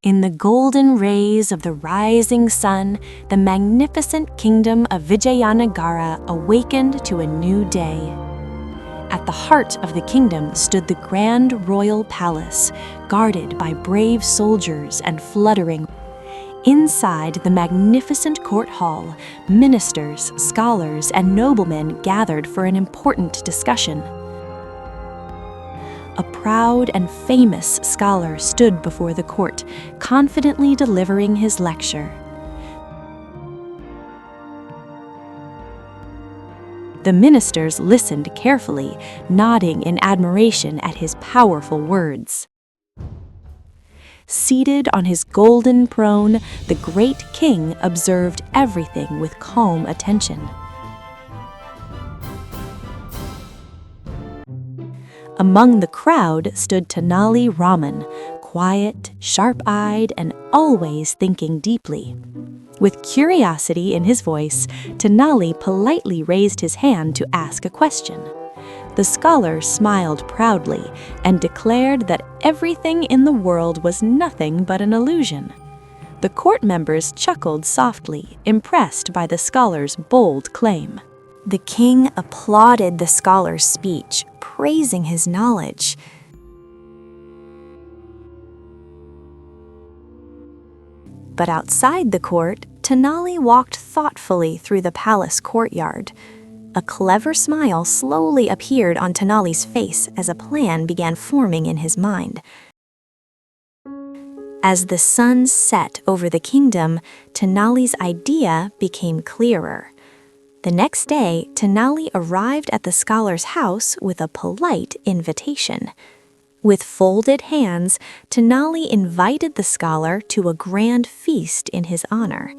In the golden rays of the rising sun, the magnificent kingdom of Vijayanagara awakened to a new day. At the heart of the kingdom stood the grand royal palace, guarded by brave soldiers and fluttering. Inside the magnificent court hall, ministers, scholars, and noblemen gathered for an important discussion. A proud and famous scholar stood before the court, confidently delivering his lecture. The ministers listened carefully, nodding in admiration at his powerful words. Seated on his golden throne, the great king observed everything with calm attention. Among the crowd stood Tenali Raman, quiet, sharp-eyed, and always thinking deeply. With curiosity in his voice, Tenali politely raised his hand to ask a question. The scholar smiled proudly and declared that everything in the world was nothing but an illusion. The court members chuckled softly, impressed by the scholar's bold claim. The king applauded the scholar's speech, praising his knowledge. But outside the court, Tenali walked thoughtfully through the palace courtyard. A clever smile slowly appeared on Tenali's face as a plan began forming in his mind. As the sun set over the kingdom, Tenali's idea became clearer. The next day, Tenali arrived at the scholar's house with a polite invitation. With folded hands, Tenali invited the scholar to a grand feast in his honor.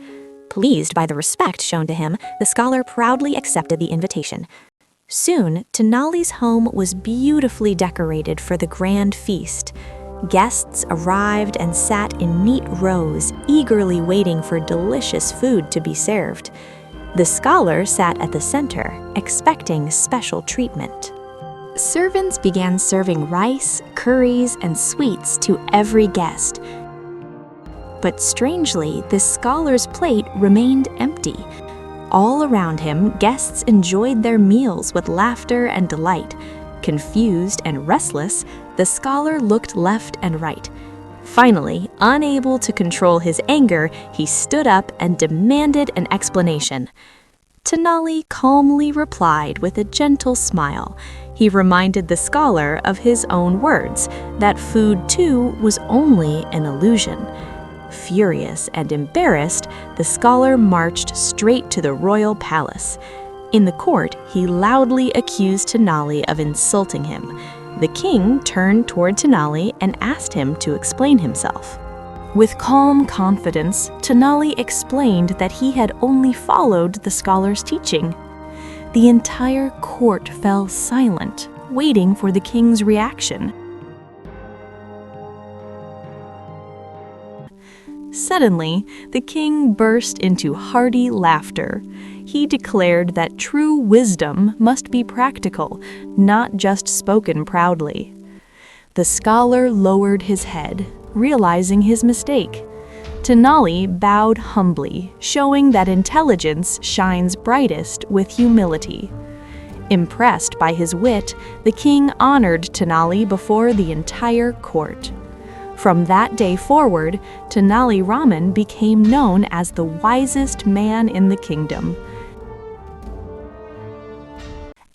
Pleased by the respect shown to him, the scholar proudly accepted the invitation. Soon, Tenali's home was beautifully decorated for the grand feast. Guests arrived and sat in neat rows, eagerly waiting for delicious food to be served. The scholar sat at the center, expecting special treatment. Servants began serving rice, curries, and sweets to every guest. But strangely, the scholar's plate remained empty. All around him, guests enjoyed their meals with laughter and delight. Confused and restless, the scholar looked left and right. Finally, unable to control his anger, he stood up and demanded an explanation. Tenali calmly replied with a gentle smile. He reminded the scholar of his own words, that food too was only an illusion. Furious and embarrassed, the scholar marched straight to the royal palace. In the court, he loudly accused Tenali of insulting him. The king turned toward Tenali and asked him to explain himself. With calm confidence, Tenali explained that he had only followed the scholar's teaching. The entire court fell silent, waiting for the king's reaction. Suddenly, the king burst into hearty laughter. He declared that true wisdom must be practical, not just spoken proudly. The scholar lowered his head, realizing his mistake. Tenali bowed humbly, showing that intelligence shines brightest with humility. Impressed by his wit, the king honored Tenali before the entire court. From that day forward, Tenali Raman became known as the wisest man in the kingdom.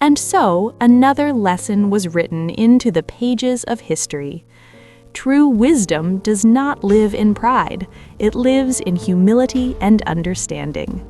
And so, another lesson was written into the pages of history. True wisdom does not live in pride. It lives in humility and understanding.